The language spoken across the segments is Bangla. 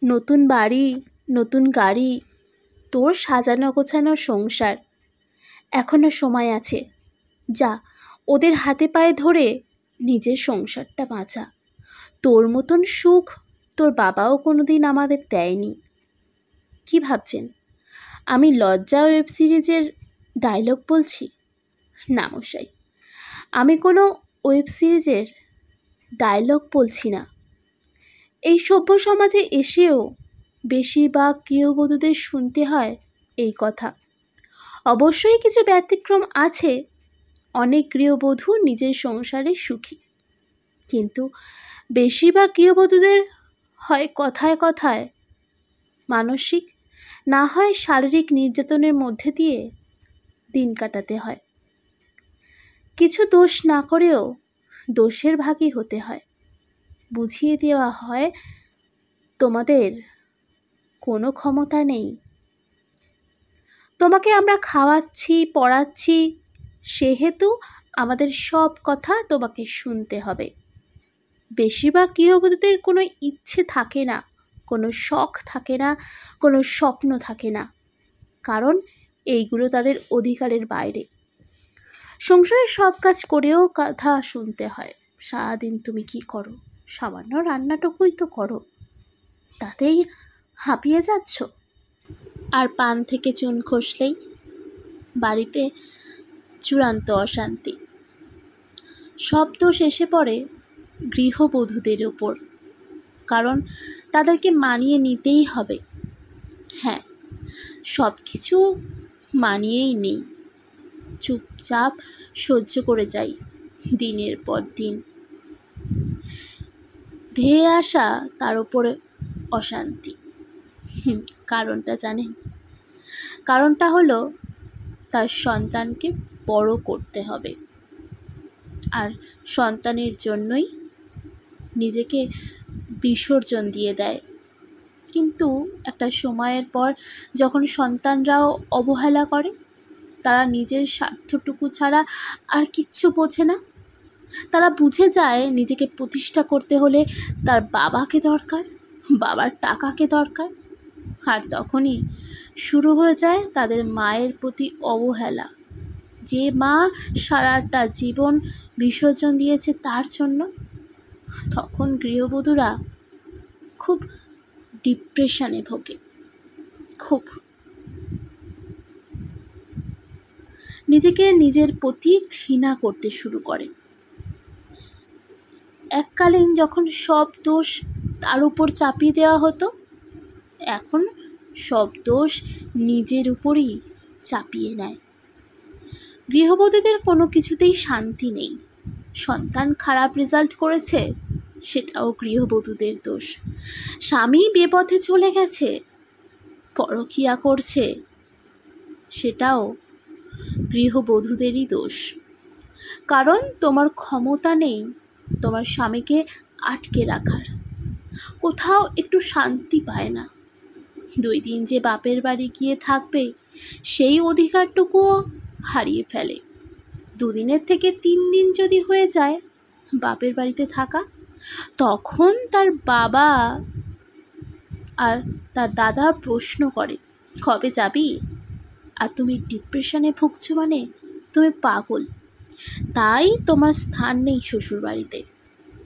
নতুন বাড়ি, নতুন গাড়ি, তোর সাজানো গোছানো সংসার। এখনো সময় আছে, যা ওদের হাতে পায়ে ধরে নিজের সংসারটা বাঁচা। তোর মতন সুখ তোর বাবাও কোনোদিন আমাদের দেয়নি। কি ভাবছেন আমি লজ্জা ওয়েব সিরিজের ডায়লগ বলছি? না মশাই, আমি কোনো ওয়েব সিরিজের ডায়লগ বলছি না। এই সভ্য সমাজে এসেও বেশিরভাগ গৃহবধূদের শুনতে হয় এই কথা। অবশ্যই কিছু ব্যতিক্রম আছে, অনেক গৃহবধূ নিজের সংসারে সুখী, কিন্তু বেশিরভাগ গৃহবধূদের হয় কথায় কথায় মানসিক, না হয় শারীরিক নির্যাতনের মধ্যে দিয়ে দিন কাটাতে হয়। কিছু দোষ না করেও দোষের ভাগী হতে হয়। বুঝিয়ে দেওয়া হয় তোমাদের কোনো ক্ষমতা নেই, তোমাকে আমরা খাওয়াচ্ছি পড়াচ্ছি, সেহেতু আমাদের সব কথা তোমাকে শুনতে হবে। বেশিরভাগ গৃহবধূদের কোনো ইচ্ছে থাকে না, কোনো শখ থাকে না, কোনো স্বপ্ন থাকে না, কারণ এইগুলো তাদের অধিকারের বাইরে। সংসারের সব কাজ করেও কথা শুনতে হয়। সারাদিন তুমি কি করো? সামান্য রান্নাটুকুই তো করো, তাতেই হাঁপিয়ে যাচ্ছ। আর পান থেকে চুন খসলেই বাড়িতে চূড়ান্ত অশান্তি। সব দোষ এসে পড়ে গৃহবধূদের ওপর, কারণ তাদেরকে মানিয়ে নিতেই হবে। হ্যাঁ, সব কিছু মানিয়েই নেই, চুপচাপ সহ্য করে যাই দিনের পর দিন। ধেয়ে আসা তার উপরে অশান্তি। কারণটা জানেন? কারণটা হলো তার সন্তানকে বড় করতে হবে, আর সন্তানের জন্যই নিজেকে বিসর্জন দিয়ে দেয়। কিন্তু একটা সময়ের পর যখন সন্তানরাও অবহেলা করে, তারা নিজের স্বার্থটুকু ছাড়া আর কিচ্ছু বোঝে না। তারা বুঝে যায় নিজেকে প্রতিষ্ঠা করতে হলে তার বাবাকে দরকার, বাবার টাকাকে দরকার, আর তখনই শুরু হয়ে যায় তাদের মায়ের প্রতি অবহেলা। যে মা সারাটা জীবন বিসর্জন দিয়েছে তার জন্য। তখন গৃহবধূরা খুব ডিপ্রেশনে ভোগে, খুব নিজেকে নিজের প্রতি ঘৃণা করতে শুরু করে। এককালীন যখন সব দোষ তার উপর চাপিয়ে দেওয়া হতো, এখন সব দোষ নিজের উপরই চাপিয়ে নেয়। গৃহবধূদের কোনো কিছুতেই শান্তি নেই। সন্তান খারাপ রেজাল্ট করেছে, সেটাও গৃহবধূদের দোষ। স্বামী বেপথে চলে গেছে, পরকীয়া করছে, সেটাও গৃহবধূদেরই দোষ। কারণ তোমার ক্ষমতা নেই তোমার স্বামীকে আটকে রাখার, কোথাও একটু শান্তি পায় না। 2 দিন যে বাপের বাড়ি গিয়ে থাকবে, সেই অধিকারটুকুও হারিয়ে ফেলে। 2 দিনের থেকে 3 দিন যদি হয়ে যায় বাপের বাড়িতে থাকা, তখন তার বাবা আর তার দাদা প্রশ্ন করে, কবে যাবি? আর তুমি ডিপ্রেশনে ভুগছো মানে তুমি পাগল। তাই তোমার স্থান নেই শ্বশুর বাড়িতে,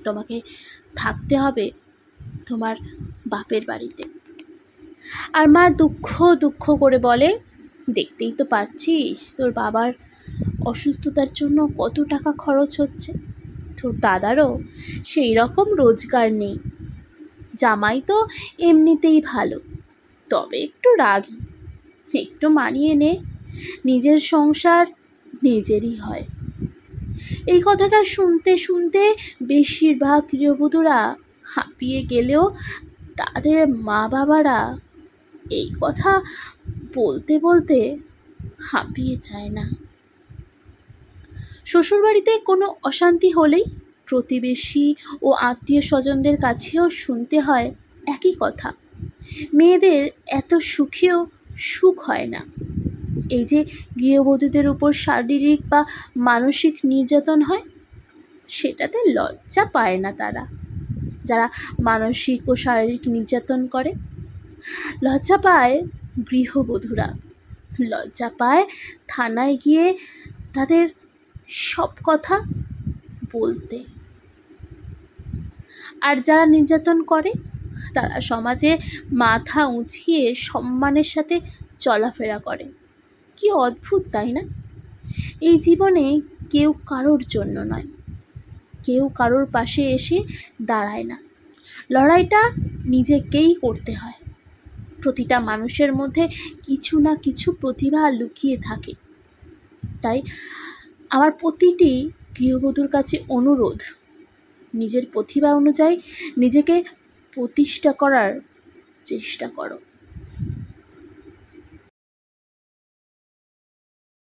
তোমাকে থাকতে হবে তোমার বাপের বাড়িতে। আর মা দুঃখ দুঃখ করে বলে, দেখতেই তো পাচ্ছিস তোর বাবার অসুস্থতার জন্য কত টাকা খরচ হচ্ছে, তোর দাদারও সেই রকম রোজগার নেই, জামাই তো এমনিতেই ভালো, তবে একটু রাগী, একটু মানিয়ে নে, নিজের সংসার নিজেরই হয়। এই কথাটা শুনতে শুনতে বেশিরভাগ গৃহবধূরা হাঁপিয়ে গেলেও তাদের মা বাবারা এই কথা বলতে বলতে হাঁপিয়ে যায় না। শ্বশুরবাড়িতে কোনো অশান্তি হলেই প্রতিবেশী ও আত্মীয় স্বজনদের কাছেও শুনতে হয় একই কথা, মেয়েদের এত সুখেও সুখ হয় না। এই যে গৃহবধূদের উপর শারীরিক বা মানসিক নির্যাতন হয়, সেটাতে লজ্জা পায় না তারা, যারা মানসিক ও শারীরিক নির্যাতন করে। লজ্জা পায় গৃহবধূরা, লজ্জা পায় থানায় গিয়ে তাদের সব কথা বলতে। আর যারা নির্যাতন করে তারা সমাজে মাথা উঁচিয়ে সম্মানের সাথে চলাফেরা করে। কি অদ্ভুত, তাই না? এই জীবনে কেউ কারোর জন্য নয়, কেউ কারোর পাশে এসে দাঁড়ায় না। লড়াইটা নিজেকেই করতে হয়। প্রতিটা মানুষের মধ্যে কিছু না কিছু প্রতিভা লুকিয়ে থাকে। তাই আমার প্রতিটি গৃহবধূর কাছে অনুরোধ, নিজের প্রতিভা অনুযায়ী নিজেকে প্রতিষ্ঠা করার চেষ্টা করো।